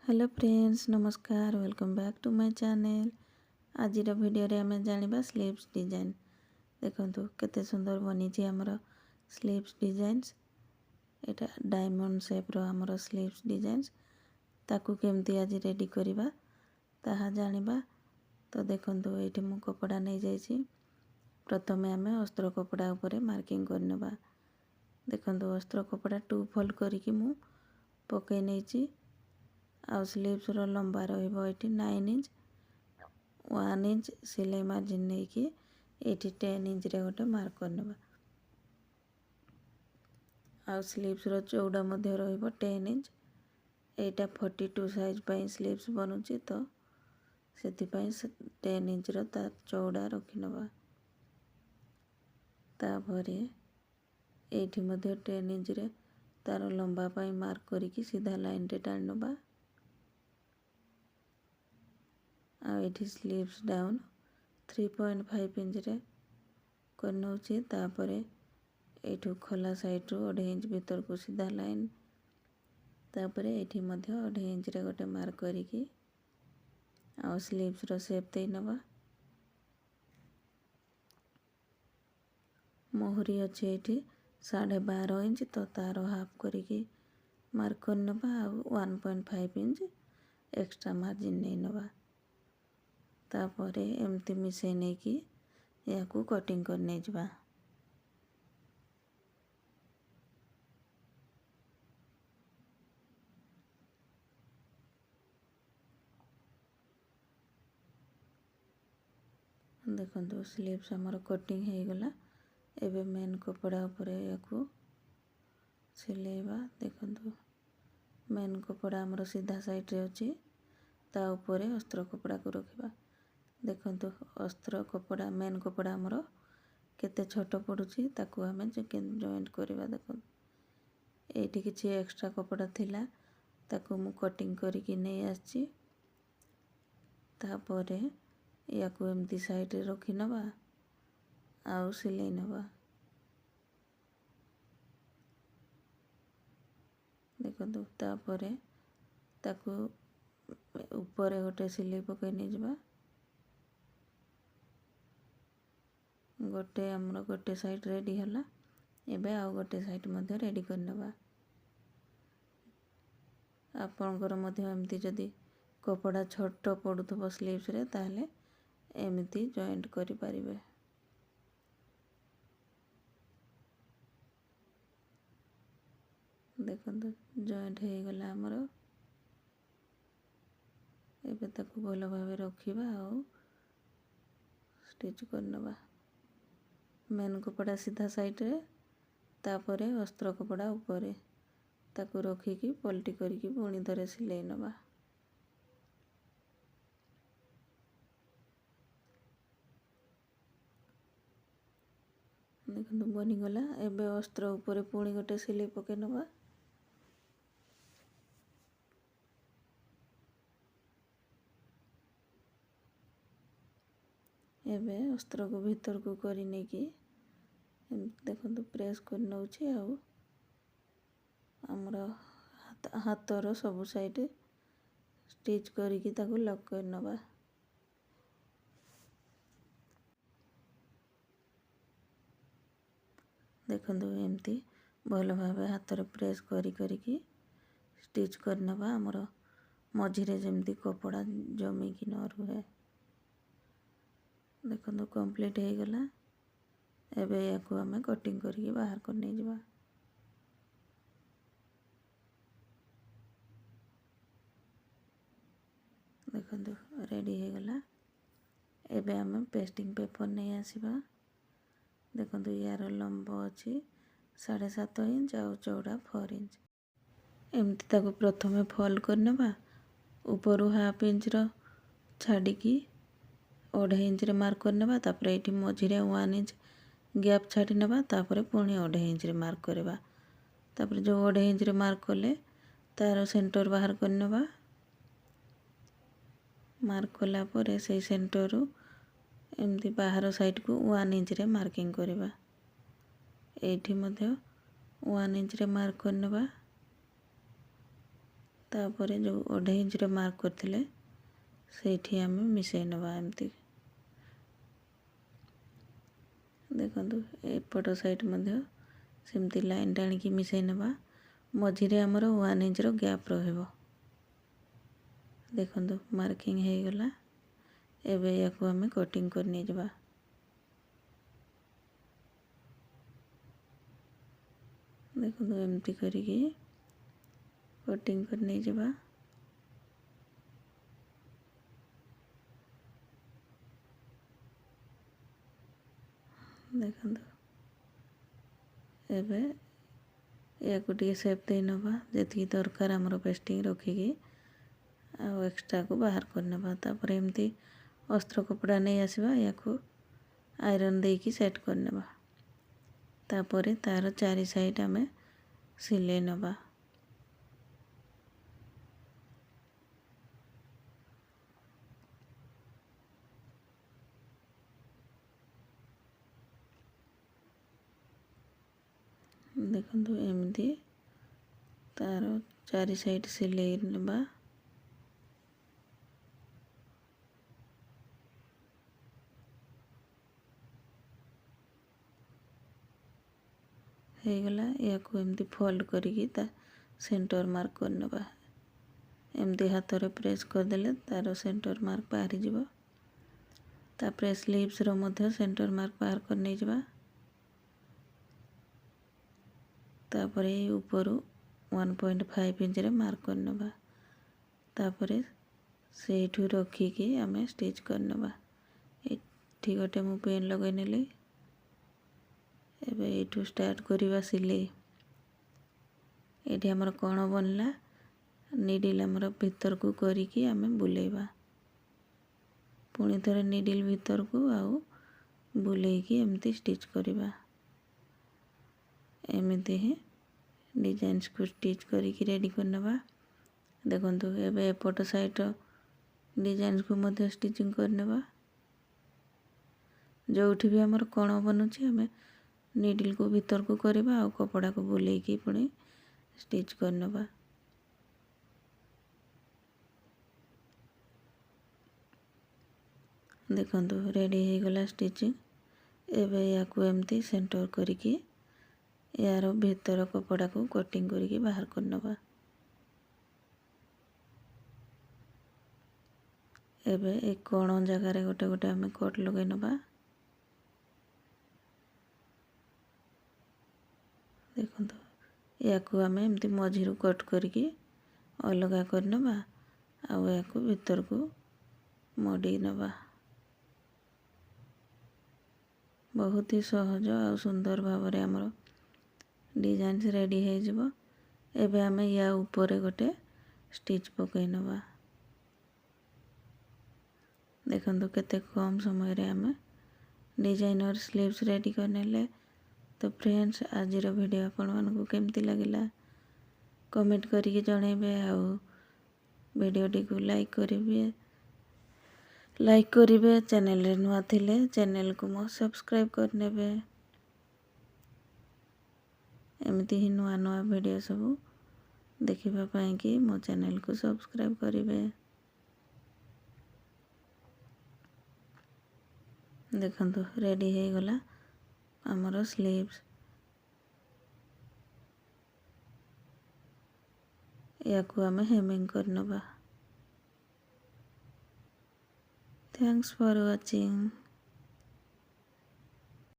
Hello friends नमस्कार welcome back to my channel. आज video रे आमे जानिबा स्लीव्स डिजाइन। देखंतु केते सुंदर बनी छी हमर स्लीव्स डिजाइन्स। एटा डायमंड शेप रो हमर स्लीव्स डिजाइन्स ताकू केमती आज रेडी करिबा ताहा जानिबा। तो देखंतु एठी मु कपड़ा नै जाई छी। प्रथमे आमे अस्त्र कपड़ा ऊपर मार्किंग करनेबा। देखंतु अस्त्र कपड़ा 2 फोल्ड करिकि मु पकै नै छी। आ स्लीव्स रो लंबा रहिबो एठी 9 इंच 1 इंच सिलाई मार्जिन नहीं कि एठी 10 इंच रे गोटे मार्क करनेबा। आ स्लीव्स रो चौड़ा मध्य रहिबो 10 इंच। एटा 42 साइज पई स्लीव्स बनुची तो सेति पई 10 इंच रो ता चौड़ा रखिनबा। तापरे एठी मध्य 10 इंच रे तार लंबा पई मार्क करिकि सीधा लाइन रे टाणनबा। आ एठी स्लीव्स डाउन 3.5 इंच रे करनौची। तापरे एठू खोला साइड रो 1.5 इंच भीतर को सीधा लाइन। तापरे एठी मध्य 1.5 इंच रे गोटे मार्क करिकि आ स्लीव्स रो शेप देई नबा। मोहरी अछि एठी 12.5 इंच तो तारो हाफ करिकि मार्क करनबा। आ 1.5 इंच एक्स्ट्रा मार्जिन नै नबा। तापरे एमती मिसै नै कि याकू कटिंग करने जबा। देखंतु स्लीव्स हमर कटिंग हे गला। एबे मेन कपड़ा ऊपर याकू सिलेबा। देखंतु मेन कपड़ा हमर सीधा साइड रे अछि ता ऊपर अस्त्र कपड़ा को रखिबा। देखंतु अस्त्र कपड़ा मेन कपड़ा हमर केते छोटो पडुची ताकू हमें जॉइंट करिबा। देखंतु एठी किछि एक्स्ट्रा कपड़ा थिला ताकू मु कटिंग करिकि नै आछि। तापरे याकू एमती साइड रे रखि नबा आउ सिलाई नबा। देखंतु तापरे ताकू ऊपर गोटे सिलाई पकै नै जबा। गोटे हमरो गोटे साइड रेडी हला। एबे आउ गोटे साइड मध्ये रेडी करनबा। आपनकर मध्ये एमती जदी कपड़ा छोटो पडुथबो स्लीव्स रे ताहले एमती जॉइंट करि परिबे। देखंतु जॉइंट हे गला हमरो। एबे ताकू भलो भाबे रखिबा आउ स्टिच करनबा। मेन कपड़ा सीधा साइड रे तापरे अस्त्र कपड़ा ऊपर ताकू रखिकि पलटी करिकि पुणी थरे सिलाई नबा। देखंतु बनी गला। एबे अस्त्र ऊपर पुणी गोटे सिलाई पके नबा। एबे अस्त्र को भीतर को करी नै कि देखंतु प्रेस कर नउची आउ हमरा हाथर सब साइड स्टिच करिकि ताकू लॉक कर नबा। देखंतु एमती भलो भाबे हाथर प्रेस करी करिकि स्टिच करनबा। हमरो मझिरे जेमती कपड़ा जमी कि न रुहे। देखंतु कंप्लीट हे गला। एबे याकू हमें कटिंग करिकि बाहर कर नै जबा। देखंतु रेडी हे गला। एबे हमें पेस्टिंग पेपर नै आसीबा। देखंतु यार लंबो अछि 7.5 इंच आउ चौड़ा 4 इंच। एमती ताकू प्रथमे फोल्ड करनबा। ऊपरू हाफ इंच रो छाडिकी 1.5 इंच रे मार्क करनबा। तापरे एठी मझिरे 1 इंच गैप छाडी नबा। तापरे पुणी 1.5 इंच रे मार्क करबा। तापरे जो 1.5 इंच रे मार्क कले तार सेंटर बाहर करनबा। मार्क कला परे से सेंटर रु एमती बाहर साइड को 1 इंच रे मार्किंग करबा। एठी मध्ये 1 इंच रे मार्क करनबा। तापर जो 1.5 इंच मार्क करथिले सेठी आमे मिसई नबा एमती देखंतु एपट साइड मध्य सेमती लाइन टाणी की मिसई नबा मझिरे हमर 1 इंच रो गैप रहइबो देखंतु मार्किंग हे गला एबे याको हमें कटिंग करनी जबा देखंतु एमती करिकी कटिंग करनी जबा देखंतु एबे याको टी सेप दे नबा जेती दरकार हमरो पेस्टिंग रखिकी आ एक्स्ट्रा को बाहर कर नबा तापर एमती अस्त्र कपड़ा नहीं आसीबा याको आयरन देकी सेट कर नबा तापर तार चारि साइड हमें सिले नबा देखंतु एमती तार चारि साइड सिले नबा हे गला याको एमती फोल्ड करिकी ता सेंटर मार्क कर नबा एमती हाथ रे प्रेस कर देले तार सेंटर मार्क बाहरी जीवो तापर स्लीव्स रो मध्य सेंटर मार्क बाहर कर नै जबा तापर ऊपर 1.5 इंच रे मार्क कर नबा तापर सेठू रखिकी आमे स्टिच कर नबा एठी गोटे मु पेन लगै नेली एबे एठू स्टार्ट करिबा सिले एठी हमर कोण बनला नीडल हमर भीतर को करिकी आमे बुलेबा पुणी थरे नीडल भीतर को आउ बुलेकी एमती स्टिच करिबा एमती ही डिजाइन्स को स्टिच करिकी रेडी करनबा देखंतु एबे एपट साइड डिजाइन्स को मध्य स्टिचिंग करनबा जोठी भी हमर कोण बनुची हमें नीडल को भीतर को करबा आ कपड़ा को बुलेकी पुणी स्टिच करनबा देखंतु रेडी हे गला स्टिचिंग एबे याको एमती सेंटर करिकी यार भीतर कपड़ा को कटिंग करिकी बाहर करनबा एबे एक कोण जगह गोटे गोटे हमें कट लगे नबा देखंतु याको हमें एमती मझिरु कट करिकी अलगा करनबा आ याको भीतर को मडी नबा बहुत ही सहज और सुंदर भाव रे हमरो डिजाइन रेडी हे जिवो एबे हमें या ऊपर गोटे स्टिच पकई नबा देखंतु केते कम समय रे हमें डिजाइन और स्लीव्स रेडी करनेले तो फ्रेंड्स आज वीडियो आपण मानकु केमती लागिला कमेंट करिके जणेबे आ वीडियो टी को लाइक करिवे चैनल रे नुआ थिले चैनल को मो सब्सक्राइब करनेबे एमती ही नुआ नुआ वीडियो सब देखिबा पई कि मो चैनल को सब्सक्राइब करिवे देखंतु रेडी हे गला हमरो स्लीव्स याको हमें हेमिंग करनबा थैंक्स फॉर वाचिंग।